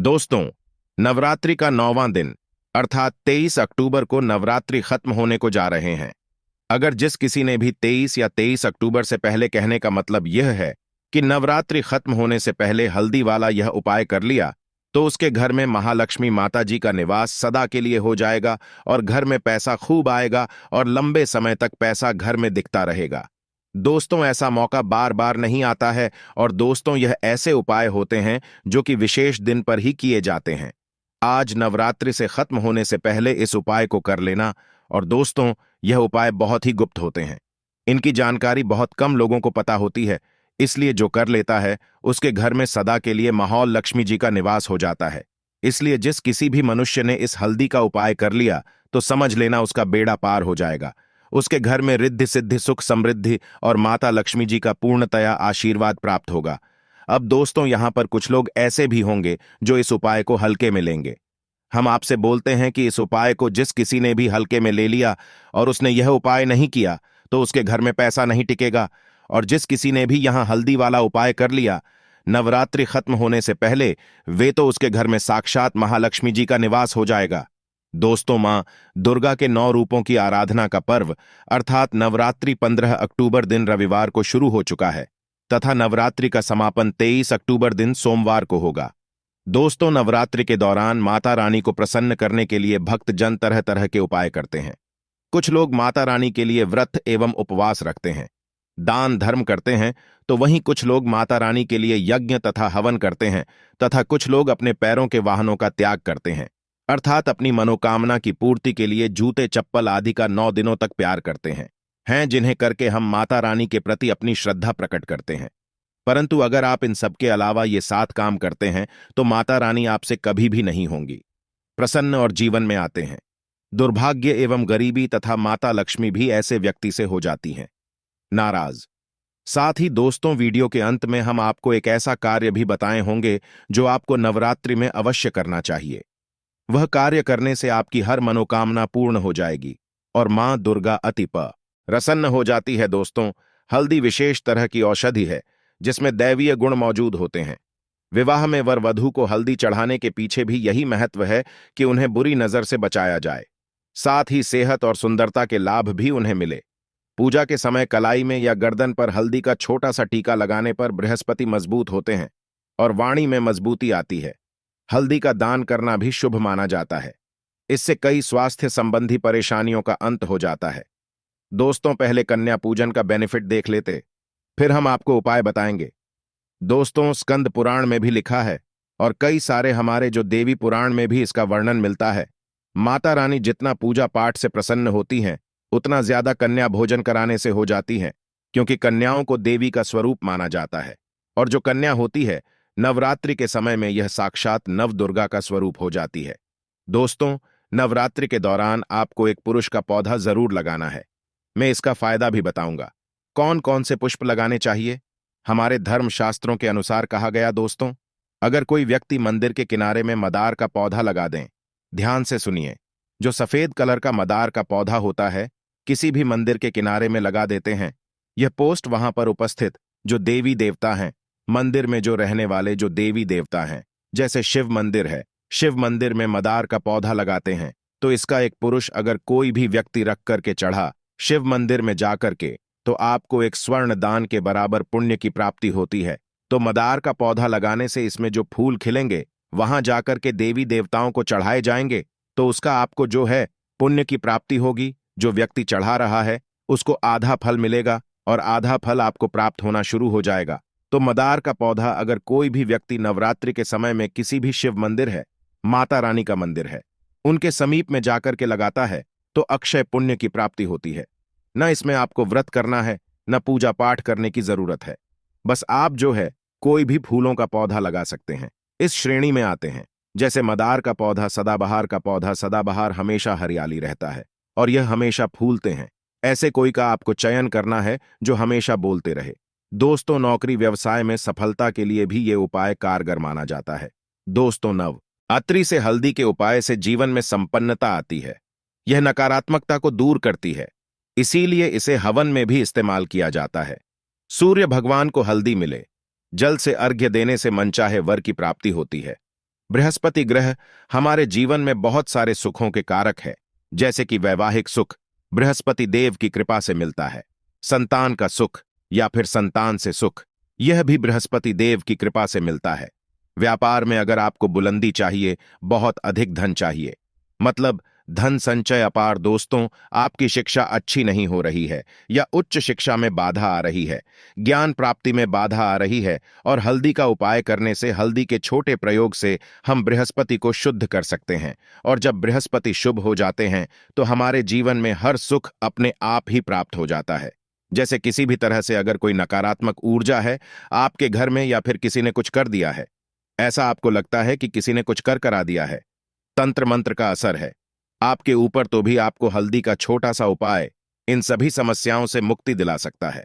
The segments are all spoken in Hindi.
दोस्तों, नवरात्रि का 9वां दिन अर्थात 23 अक्टूबर को नवरात्रि खत्म होने को जा रहे हैं। अगर जिस किसी ने भी 23 या 23 अक्टूबर से पहले कहने का मतलब यह है कि नवरात्रि खत्म होने से पहले हल्दी वाला यह उपाय कर लिया, तो उसके घर में महालक्ष्मी माता जी का निवास सदा के लिए हो जाएगा और घर में पैसा खूब आएगा और लंबे समय तक पैसा घर में दिखता रहेगा। दोस्तों, ऐसा मौका बार बार नहीं आता है और दोस्तों यह ऐसे उपाय होते हैं जो कि विशेष दिन पर ही किए जाते हैं। आज नवरात्रि से खत्म होने से पहले इस उपाय को कर लेना। और दोस्तों, यह उपाय बहुत ही गुप्त होते हैं। इनकी जानकारी बहुत कम लोगों को पता होती है, इसलिए जो कर लेता है उसके घर में सदा के लिए माहौल लक्ष्मी जी का निवास हो जाता है। इसलिए जिस किसी भी मनुष्य ने इस हल्दी का उपाय कर लिया तो समझ लेना उसका बेड़ा पार हो जाएगा। उसके घर में रिद्धि सिद्धि सुख समृद्धि और माता लक्ष्मी जी का पूर्णतया आशीर्वाद प्राप्त होगा। अब दोस्तों, यहां पर कुछ लोग ऐसे भी होंगे जो इस उपाय को हल्के में लेंगे। हम आपसे बोलते हैं कि इस उपाय को जिस किसी ने भी हल्के में ले लिया और उसने यह उपाय नहीं किया तो उसके घर में पैसा नहीं टिकेगा। और जिस किसी ने भी यहां हल्दी वाला उपाय कर लिया नवरात्रि खत्म होने से पहले, वे तो उसके घर में साक्षात महालक्ष्मी जी का निवास हो जाएगा। दोस्तों, मां दुर्गा के 9 रूपों की आराधना का पर्व अर्थात नवरात्रि 15 अक्टूबर दिन रविवार को शुरू हो चुका है तथा नवरात्रि का समापन 23 अक्टूबर दिन सोमवार को होगा। दोस्तों, नवरात्रि के दौरान माता रानी को प्रसन्न करने के लिए भक्त जन तरह तरह के उपाय करते हैं। कुछ लोग माता रानी के लिए व्रत एवं उपवास रखते हैं, दान धर्म करते हैं, तो वहीं कुछ लोग माता रानी के लिए यज्ञ तथा हवन करते हैं तथा कुछ लोग अपने पैरों के वाहनों का त्याग करते हैं अर्थात अपनी मनोकामना की पूर्ति के लिए जूते चप्पल आदि का 9 दिनों तक प्यार करते हैं जिन्हें करके हम माता रानी के प्रति अपनी श्रद्धा प्रकट करते हैं। परंतु अगर आप इन सबके अलावा ये 7 काम करते हैं तो माता रानी आपसे कभी भी नहीं होंगी प्रसन्न और जीवन में आते हैं। दुर्भाग्य एवं गरीबी तथा माता लक्ष्मी भी ऐसे व्यक्ति से हो जाती हैं नाराज। साथ ही दोस्तों, वीडियो के अंत में हम आपको एक ऐसा कार्य भी बताए होंगे जो आपको नवरात्रि में अवश्य करना चाहिए। वह कार्य करने से आपकी हर मनोकामना पूर्ण हो जाएगी और मां दुर्गा अति प्रसन्न हो जाती है। दोस्तों, हल्दी विशेष तरह की औषधि है जिसमें दैवीय गुण मौजूद होते हैं। विवाह में वर वधू को हल्दी चढ़ाने के पीछे भी यही महत्व है कि उन्हें बुरी नजर से बचाया जाए, साथ ही सेहत और सुंदरता के लाभ भी उन्हें मिले। पूजा के समय कलाई में या गर्दन पर हल्दी का छोटा सा टीका लगाने पर बृहस्पति मजबूत होते हैं और वाणी में मजबूती आती है। हल्दी का दान करना भी शुभ माना जाता है। इससे कई स्वास्थ्य संबंधी परेशानियों का अंत हो जाता है। दोस्तों, पहले कन्या पूजन का बेनिफिट देख लेते, फिर हम आपको उपाय बताएंगे। दोस्तों, स्कंद पुराण में भी लिखा है और कई सारे हमारे जो देवी पुराण में भी इसका वर्णन मिलता है। माता रानी जितना पूजा पाठ से प्रसन्न होती हैं उतना ज्यादा कन्या भोजन कराने से हो जाती हैं, क्योंकि कन्याओं को देवी का स्वरूप माना जाता है और जो कन्या होती है नवरात्रि के समय में यह साक्षात नव दुर्गा का स्वरूप हो जाती है। दोस्तों, नवरात्रि के दौरान आपको एक पुरुष का पौधा जरूर लगाना है। मैं इसका फायदा भी बताऊंगा। कौन कौन से पुष्प लगाने चाहिए हमारे धर्मशास्त्रों के अनुसार कहा गया। दोस्तों, अगर कोई व्यक्ति मंदिर के किनारे में मदार का पौधा लगा दें, ध्यान से सुनिए, जो सफेद कलर का मदार का पौधा होता है किसी भी मंदिर के किनारे में लगा देते हैं, यह पोस्ट वहां पर उपस्थित जो देवी देवता हैं, मंदिर में जो रहने वाले जो देवी देवता हैं, जैसे शिव मंदिर है, शिव मंदिर में मदार का पौधा लगाते हैं, तो इसका एक पुरुष अगर कोई भी व्यक्ति रख करके चढ़ा शिव मंदिर में जाकर के, तो आपको एक स्वर्ण दान के बराबर पुण्य की प्राप्ति होती है। तो मदार का पौधा लगाने से इसमें जो फूल खिलेंगे वहां जाकर के देवी देवताओं को चढ़ाए जाएंगे, तो उसका आपको जो है पुण्य की प्राप्ति होगी। जो व्यक्ति चढ़ा रहा है उसको आधा फल मिलेगा और आधा फल आपको प्राप्त होना शुरू हो जाएगा। तो मदार का पौधा अगर कोई भी व्यक्ति नवरात्रि के समय में किसी भी शिव मंदिर है, माता रानी का मंदिर है, उनके समीप में जाकर के लगाता है तो अक्षय पुण्य की प्राप्ति होती है। न इसमें आपको व्रत करना है, न पूजा पाठ करने की जरूरत है। बस आप जो है कोई भी फूलों का पौधा लगा सकते हैं। इस श्रेणी में आते हैं जैसे मदार का पौधा, सदाबहार का पौधा। सदाबहार हमेशा हरियाली रहता है और यह हमेशा फूलते हैं। ऐसे कोई का आपको चयन करना है जो हमेशा बोलते रहे। दोस्तों, नौकरी व्यवसाय में सफलता के लिए भी ये उपाय कारगर माना जाता है। दोस्तों, नवरात्रि से हल्दी के उपाय से जीवन में संपन्नता आती है। यह नकारात्मकता को दूर करती है, इसीलिए इसे हवन में भी इस्तेमाल किया जाता है। सूर्य भगवान को हल्दी मिले, जल से अर्घ्य देने से मनचाहे वर की प्राप्ति होती है। बृहस्पति ग्रह हमारे जीवन में बहुत सारे सुखों के कारक है, जैसे कि वैवाहिक सुख बृहस्पति देव की कृपा से मिलता है। संतान का सुख या फिर संतान से सुख, यह भी बृहस्पति देव की कृपा से मिलता है। व्यापार में अगर आपको बुलंदी चाहिए, बहुत अधिक धन चाहिए, मतलब धन संचय अपार। दोस्तों, आपकी शिक्षा अच्छी नहीं हो रही है या उच्च शिक्षा में बाधा आ रही है, ज्ञान प्राप्ति में बाधा आ रही है, और हल्दी का उपाय करने से, हल्दी के छोटे प्रयोग से हम बृहस्पति को शुद्ध कर सकते हैं। और जब बृहस्पति शुभ हो जाते हैं तो हमारे जीवन में हर सुख अपने आप ही प्राप्त हो जाता है। जैसे किसी भी तरह से अगर कोई नकारात्मक ऊर्जा है आपके घर में, या फिर किसी ने कुछ कर दिया है, ऐसा आपको लगता है कि किसी ने कुछ कर करा दिया है, तंत्र मंत्र का असर है आपके ऊपर, तो भी आपको हल्दी का छोटा सा उपाय इन सभी समस्याओं से मुक्ति दिला सकता है।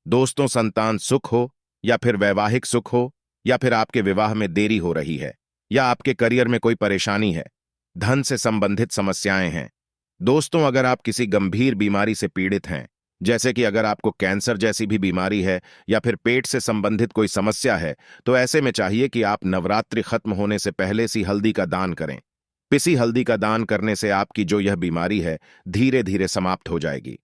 दोस्तों, संतान सुख हो या फिर वैवाहिक सुख हो, या फिर आपके विवाह में देरी हो रही है, या आपके करियर में कोई परेशानी है, धन से संबंधित समस्याएं हैं। दोस्तों, अगर आप किसी गंभीर बीमारी से पीड़ित हैं, जैसे कि अगर आपको कैंसर जैसी भी बीमारी है या फिर पेट से संबंधित कोई समस्या है, तो ऐसे में चाहिए कि आप नवरात्रि खत्म होने से पहले सी हल्दी का दान करें। पिसी हल्दी का दान करने से आपकी जो यह बीमारी है धीरे धीरे समाप्त हो जाएगी।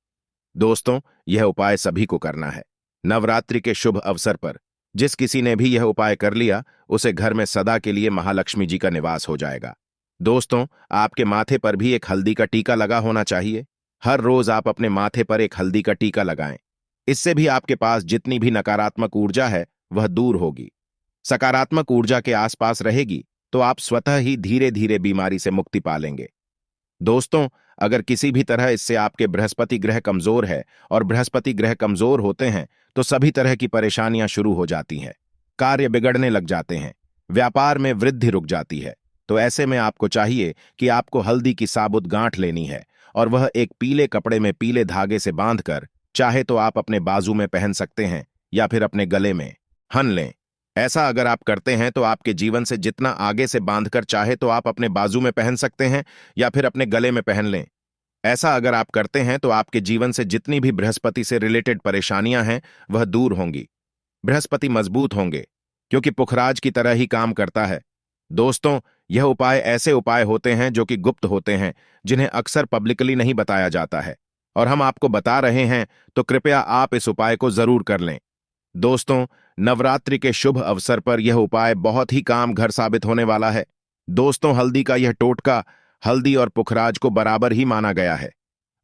दोस्तों, यह उपाय सभी को करना है। नवरात्रि के शुभ अवसर पर जिस किसी ने भी यह उपाय कर लिया, उसे घर में सदा के लिए महालक्ष्मी जी का निवास हो जाएगा। दोस्तों, आपके माथे पर भी एक हल्दी का टीका लगा होना चाहिए। हर रोज आप अपने माथे पर एक हल्दी का टीका लगाएं। इससे भी आपके पास जितनी भी नकारात्मक ऊर्जा है वह दूर होगी, सकारात्मक ऊर्जा के आसपास रहेगी, तो आप स्वतः ही धीरे धीरे बीमारी से मुक्ति पा लेंगे। दोस्तों, अगर किसी भी तरह इससे आपके बृहस्पति ग्रह कमजोर है, और बृहस्पति ग्रह कमजोर होते हैं तो सभी तरह की परेशानियां शुरू हो जाती हैं, कार्य बिगड़ने लग जाते हैं, व्यापार में वृद्धि रुक जाती है। तो ऐसे में आपको चाहिए कि आपको हल्दी की साबुत गांठ लेनी है, और वह एक पीले कपड़े में पीले धागे से बांधकर, चाहे तो आप अपने बाजू में पहन सकते हैं या फिर अपने गले में हन लें। ऐसा अगर आप करते हैं तो आपके जीवन से जितना आगे से बांधकर, चाहे तो आप अपने बाजू में पहन सकते हैं या फिर अपने गले में पहन लें। ऐसा अगर आप करते हैं तो आपके जीवन से जितनी भी बृहस्पति से रिलेटेड परेशानियां हैं वह दूर होंगी। बृहस्पति मजबूत होंगे, क्योंकि पुखराज की तरह ही काम करता है। दोस्तों, यह उपाय ऐसे उपाय होते हैं जो कि गुप्त होते हैं, जिन्हें अक्सर पब्लिकली नहीं बताया जाता है, और हम आपको बता रहे हैं, तो कृपया आप इस उपाय को जरूर कर लें। दोस्तों, नवरात्रि के शुभ अवसर पर यह उपाय बहुत ही काम घर साबित होने वाला है। दोस्तों, हल्दी का यह टोटका हल्दी और पुखराज को बराबर ही माना गया है।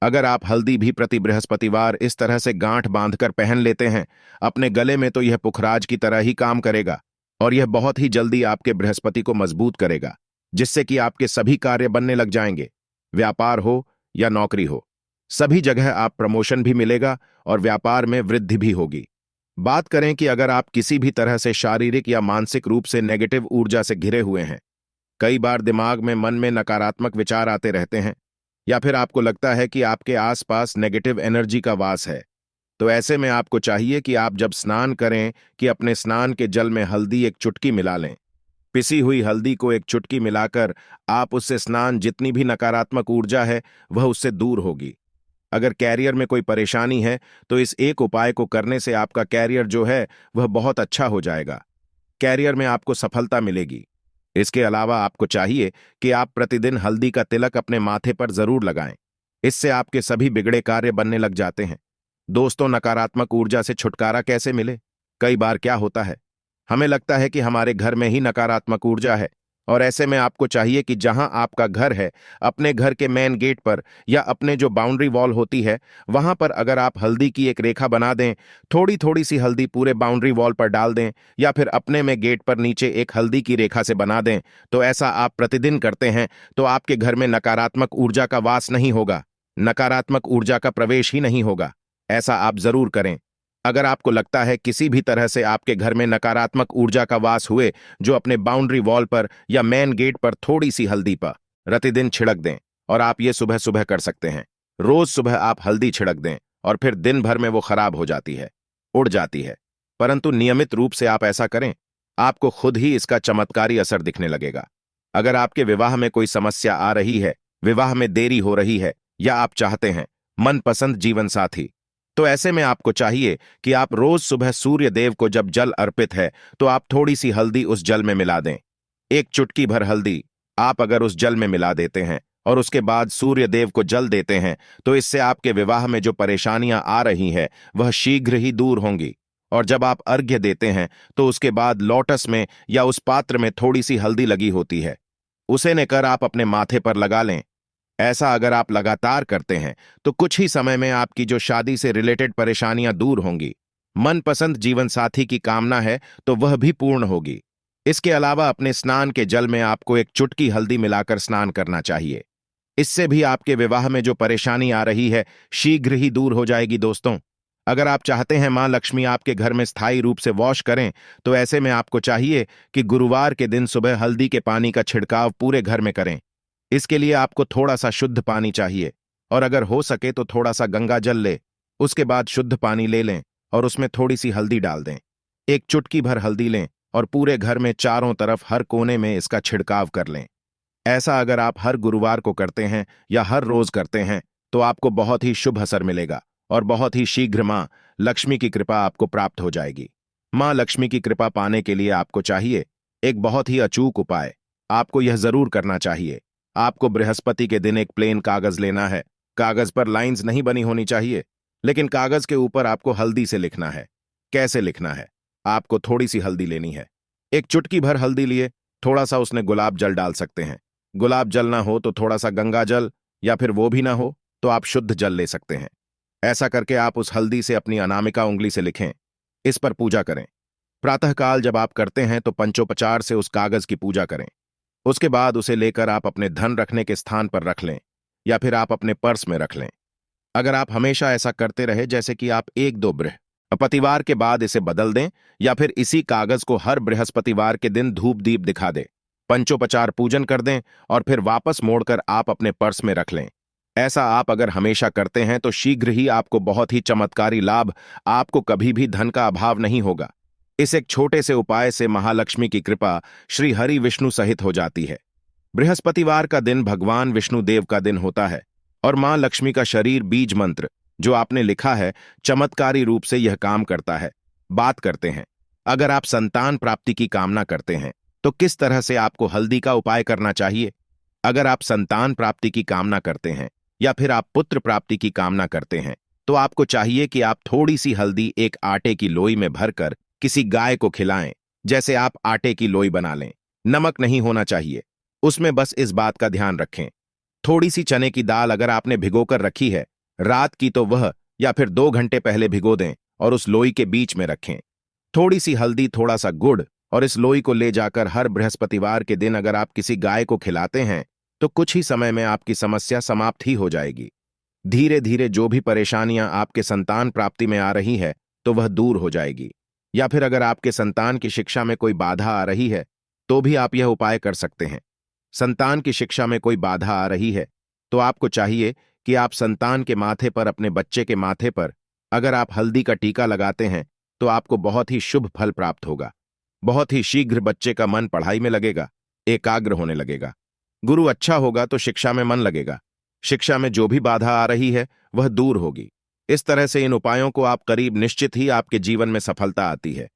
अगर आप हल्दी भी प्रति बृहस्पतिवार इस तरह से गांठ बांधकर पहन लेते हैं अपने गले में, तो यह पुखराज की तरह ही काम करेगा, और यह बहुत ही जल्दी आपके बृहस्पति को मजबूत करेगा, जिससे कि आपके सभी कार्य बनने लग जाएंगे। व्यापार हो या नौकरी हो, सभी जगह आप प्रमोशन भी मिलेगा और व्यापार में वृद्धि भी होगी। बात करें कि अगर आप किसी भी तरह से शारीरिक या मानसिक रूप से नेगेटिव ऊर्जा से घिरे हुए हैं, कई बार दिमाग में, मन में नकारात्मक विचार आते रहते हैं, या फिर आपको लगता है कि आपके आसपास नेगेटिव एनर्जी का वास है, तो ऐसे में आपको चाहिए कि आप जब स्नान करें कि अपने स्नान के जल में हल्दी एक चुटकी मिला लें। पिसी हुई हल्दी को एक चुटकी मिलाकर आप उससे स्नान, जितनी भी नकारात्मक ऊर्जा है वह उससे दूर होगी। अगर कैरियर में कोई परेशानी है तो इस एक उपाय को करने से आपका कैरियर जो है वह बहुत अच्छा हो जाएगा। कैरियर में आपको सफलता मिलेगी। इसके अलावा आपको चाहिए कि आप प्रतिदिन हल्दी का तिलक अपने माथे पर जरूर लगाएं। इससे आपके सभी बिगड़े कार्य बनने लग जाते हैं। दोस्तों, नकारात्मक ऊर्जा से छुटकारा कैसे मिले? कई बार क्या होता है, हमें लगता है कि हमारे घर में ही नकारात्मक ऊर्जा है, और ऐसे में आपको चाहिए कि जहां आपका घर है, अपने घर के मेन गेट पर या अपने जो बाउंड्री वॉल होती है, वहां पर अगर आप हल्दी की एक रेखा बना दें, थोड़ी थोड़ी सी हल्दी पूरे बाउंड्री वॉल पर डाल दें, या फिर अपने में गेट पर नीचे एक हल्दी की रेखा से बना दें, तो ऐसा आप प्रतिदिन करते हैं तो आपके घर में नकारात्मक ऊर्जा का वास नहीं होगा, नकारात्मक ऊर्जा का प्रवेश ही नहीं होगा। ऐसा आप जरूर करें। अगर आपको लगता है किसी भी तरह से आपके घर में नकारात्मक ऊर्जा का वास हुए, जो अपने बाउंड्री वॉल पर या मेन गेट पर थोड़ी सी हल्दी पर प्रतिदिन छिड़क दें, और आप ये सुबह सुबह कर सकते हैं। रोज सुबह आप हल्दी छिड़क दें, और फिर दिन भर में वो खराब हो जाती है, उड़ जाती है, परंतु नियमित रूप से आप ऐसा करें, आपको खुद ही इसका चमत्कारी असर दिखने लगेगा। अगर आपके विवाह में कोई समस्या आ रही है, विवाह में देरी हो रही है, या आप चाहते हैं मनपसंद जीवन साथी, तो ऐसे में आपको चाहिए कि आप रोज सुबह सूर्य देव को जब जल अर्पित है तो आप थोड़ी सी हल्दी उस जल में मिला दें। एक चुटकी भर हल्दी आप अगर उस जल में मिला देते हैं और उसके बाद सूर्य देव को जल देते हैं तो इससे आपके विवाह में जो परेशानियां आ रही हैं वह शीघ्र ही दूर होंगी। और जब आप अर्घ्य देते हैं तो उसके बाद लोटस में या उस पात्र में थोड़ी सी हल्दी लगी होती है, उसे लेकर आप अपने माथे पर लगा लें। ऐसा अगर आप लगातार करते हैं तो कुछ ही समय में आपकी जो शादी से रिलेटेड परेशानियां दूर होंगी। मनपसंद जीवन साथी की कामना है तो वह भी पूर्ण होगी। इसके अलावा अपने स्नान के जल में आपको एक चुटकी हल्दी मिलाकर स्नान करना चाहिए। इससे भी आपके विवाह में जो परेशानी आ रही है शीघ्र ही दूर हो जाएगी। दोस्तों, अगर आप चाहते हैं मां लक्ष्मी आपके घर में स्थायी रूप से वास करें तो ऐसे में आपको चाहिए कि गुरुवार के दिन सुबह हल्दी के पानी का छिड़काव पूरे घर में करें। इसके लिए आपको थोड़ा सा शुद्ध पानी चाहिए और अगर हो सके तो थोड़ा सा गंगा जल ले। उसके बाद शुद्ध पानी ले लें और उसमें थोड़ी सी हल्दी डाल दें। एक चुटकी भर हल्दी लें और पूरे घर में चारों तरफ हर कोने में इसका छिड़काव कर लें। ऐसा अगर आप हर गुरुवार को करते हैं या हर रोज करते हैं तो आपको बहुत ही शुभ असर मिलेगा और बहुत ही शीघ्र मां लक्ष्मी की कृपा आपको प्राप्त हो जाएगी। मां लक्ष्मी की कृपा पाने के लिए आपको चाहिए एक बहुत ही अचूक उपाय। आपको यह जरूर करना चाहिए। आपको बृहस्पति के दिन एक प्लेन कागज लेना है। कागज पर लाइंस नहीं बनी होनी चाहिए, लेकिन कागज के ऊपर आपको हल्दी से लिखना है। कैसे लिखना है? आपको थोड़ी सी हल्दी लेनी है। एक चुटकी भर हल्दी लिए थोड़ा सा उसने गुलाब जल डाल सकते हैं। गुलाब जल ना हो तो थोड़ा सा गंगा जल, या फिर वो भी ना हो तो आप शुद्ध जल ले सकते हैं। ऐसा करके आप उस हल्दी से अपनी अनामिका उंगली से लिखें। इस पर पूजा करें। प्रातःकाल जब आप करते हैं तो पंचोपचार से उस कागज की पूजा करें। उसके बाद उसे लेकर आप अपने धन रखने के स्थान पर रख लें या फिर आप अपने पर्स में रख लें। अगर आप हमेशा ऐसा करते रहे, जैसे कि आप एक दो बृहस्पतिवार के बाद इसे बदल दें या फिर इसी कागज को हर बृहस्पतिवार के दिन धूप दीप दिखा दें, पंचोपचार पूजन कर दें और फिर वापस मोड़कर आप अपने पर्स में रख लें। ऐसा आप अगर हमेशा करते हैं तो शीघ्र ही आपको बहुत ही चमत्कारी लाभ, आपको कभी भी धन का अभाव नहीं होगा। इस एक छोटे से उपाय से महालक्ष्मी की कृपा श्री हरि विष्णु सहित हो जाती है। बृहस्पतिवार का दिन भगवान विष्णु देव का दिन होता है और मां लक्ष्मी का शरीर बीज मंत्र जो आपने लिखा है चमत्कारी रूप से यह काम करता है। बात करते हैं, अगर आप संतान प्राप्ति की कामना करते हैं तो किस तरह से आपको हल्दी का उपाय करना चाहिए। अगर आप संतान प्राप्ति की कामना करते हैं या फिर आप पुत्र प्राप्ति की कामना करते हैं तो आपको चाहिए कि आप थोड़ी सी हल्दी एक आटे की लोई में भरकर किसी गाय को खिलाएं। जैसे आप आटे की लोई बना लें, नमक नहीं होना चाहिए उसमें, बस इस बात का ध्यान रखें। थोड़ी सी चने की दाल अगर आपने भिगोकर रखी है रात की तो वह या फिर 2 घंटे पहले भिगो दें और उस लोई के बीच में रखें। थोड़ी सी हल्दी, थोड़ा सा गुड़ और इस लोई को ले जाकर हर बृहस्पतिवार के दिन अगर आप किसी गाय को खिलाते हैं तो कुछ ही समय में आपकी समस्या समाप्त ही हो जाएगी। धीरे धीरे जो भी परेशानियां आपके संतान प्राप्ति में आ रही है तो वह दूर हो जाएगी। या फिर अगर आपके संतान की शिक्षा में कोई बाधा आ रही है तो भी आप यह उपाय कर सकते हैं। संतान की शिक्षा में कोई बाधा आ रही है तो आपको चाहिए कि आप संतान के माथे पर, अपने बच्चे के माथे पर अगर आप हल्दी का टीका लगाते हैं तो आपको बहुत ही शुभ फल प्राप्त होगा। बहुत ही शीघ्र बच्चे का मन पढ़ाई में लगेगा, एकाग्र होने लगेगा। गुरु अच्छा होगा तो शिक्षा में मन लगेगा। शिक्षा में जो भी बाधा आ रही है वह दूर होगी। इस तरह से इन उपायों को आप करीब निश्चित ही आपके जीवन में सफलता आती है।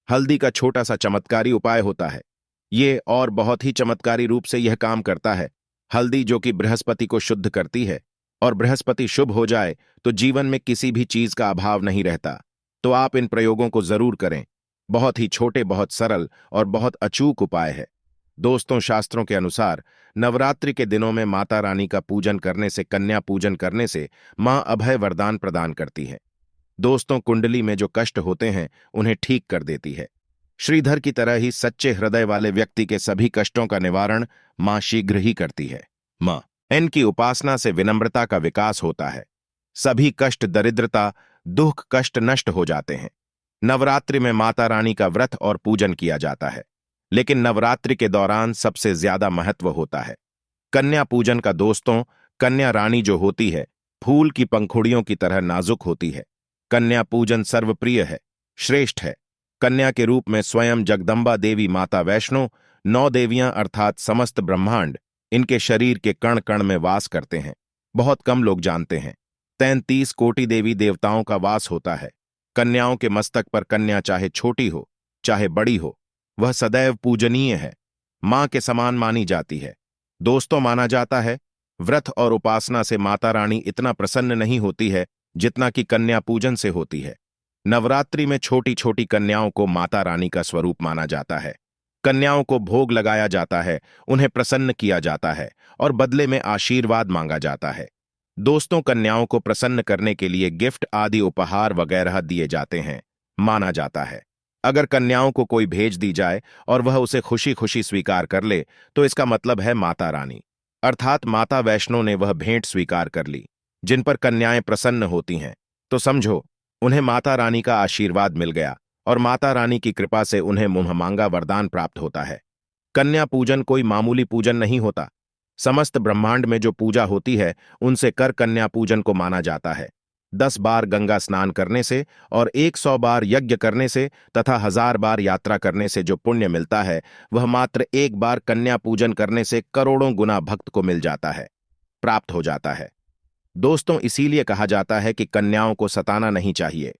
हल्दी का छोटा सा चमत्कारी उपाय होता है ये, और बहुत ही चमत्कारी रूप से यह काम करता है। हल्दी जो कि बृहस्पति को शुद्ध करती है और बृहस्पति शुभ हो जाए तो जीवन में किसी भी चीज का अभाव नहीं रहता। तो आप इन प्रयोगों को जरूर करें। बहुत ही छोटे, बहुत सरल और बहुत अचूक उपाय है। दोस्तों, शास्त्रों के अनुसार नवरात्रि के दिनों में माता रानी का पूजन करने से, कन्या पूजन करने से मां अभय वरदान प्रदान करती है। दोस्तों, कुंडली में जो कष्ट होते हैं उन्हें ठीक कर देती है। श्रीधर की तरह ही सच्चे हृदय वाले व्यक्ति के सभी कष्टों का निवारण मां शीघ्र ही करती है। मां इनकी उपासना से विनम्रता का विकास होता है। सभी कष्ट, दरिद्रता, दुख, कष्ट नष्ट हो जाते हैं। नवरात्रि में माता रानी का व्रत और पूजन किया जाता है, लेकिन नवरात्रि के दौरान सबसे ज्यादा महत्व होता है कन्या पूजन का। दोस्तों, कन्या रानी जो होती है फूल की पंखुड़ियों की तरह नाजुक होती है। कन्या पूजन सर्वप्रिय है, श्रेष्ठ है। कन्या के रूप में स्वयं जगदम्बा देवी माता वैष्णो, 9 देवियां अर्थात समस्त ब्रह्मांड इनके शरीर के कण कण में वास करते हैं। बहुत कम लोग जानते हैं 33 कोटि देवी देवताओं का वास होता है। कन्याओं के मस्तक पर कन्या चाहे छोटी हो चाहे बड़ी हो, वह सदैव पूजनीय है। मां के समान मानी जाती है। दोस्तों, माना जाता है व्रत और उपासना से माता रानी इतना प्रसन्न नहीं होती है जितना कि कन्या पूजन से होती है। नवरात्रि में छोटी छोटी कन्याओं को माता रानी का स्वरूप माना जाता है। कन्याओं को भोग लगाया जाता है, उन्हें प्रसन्न किया जाता है और बदले में आशीर्वाद मांगा जाता है। दोस्तों, कन्याओं को प्रसन्न करने के लिए गिफ्ट आदि उपहार वगैरह दिए जाते हैं, माना जाता है। अगर कन्याओं को कोई भेज दी जाए और वह उसे खुशी खुशी स्वीकार कर ले तो इसका मतलब है माता रानी, अर्थात माता वैष्णो ने वह भेंट स्वीकार कर ली। जिन पर कन्याएं प्रसन्न होती हैं तो समझो उन्हें माता रानी का आशीर्वाद मिल गया और माता रानी की कृपा से उन्हें मुंहमांगा वरदान प्राप्त होता है। कन्या पूजन कोई मामूली पूजन नहीं होता। समस्त ब्रह्मांड में जो पूजा होती है उनसे कर कन्या पूजन को माना जाता है। 10 बार गंगा स्नान करने से और 100 बार यज्ञ करने से तथा 1000 बार यात्रा करने से जो पुण्य मिलता है वह मात्र एक बार कन्या पूजन करने से करोड़ों गुना भक्त को मिल जाता है, प्राप्त हो जाता है। दोस्तों, इसीलिए कहा जाता है कि कन्याओं को सताना नहीं चाहिए।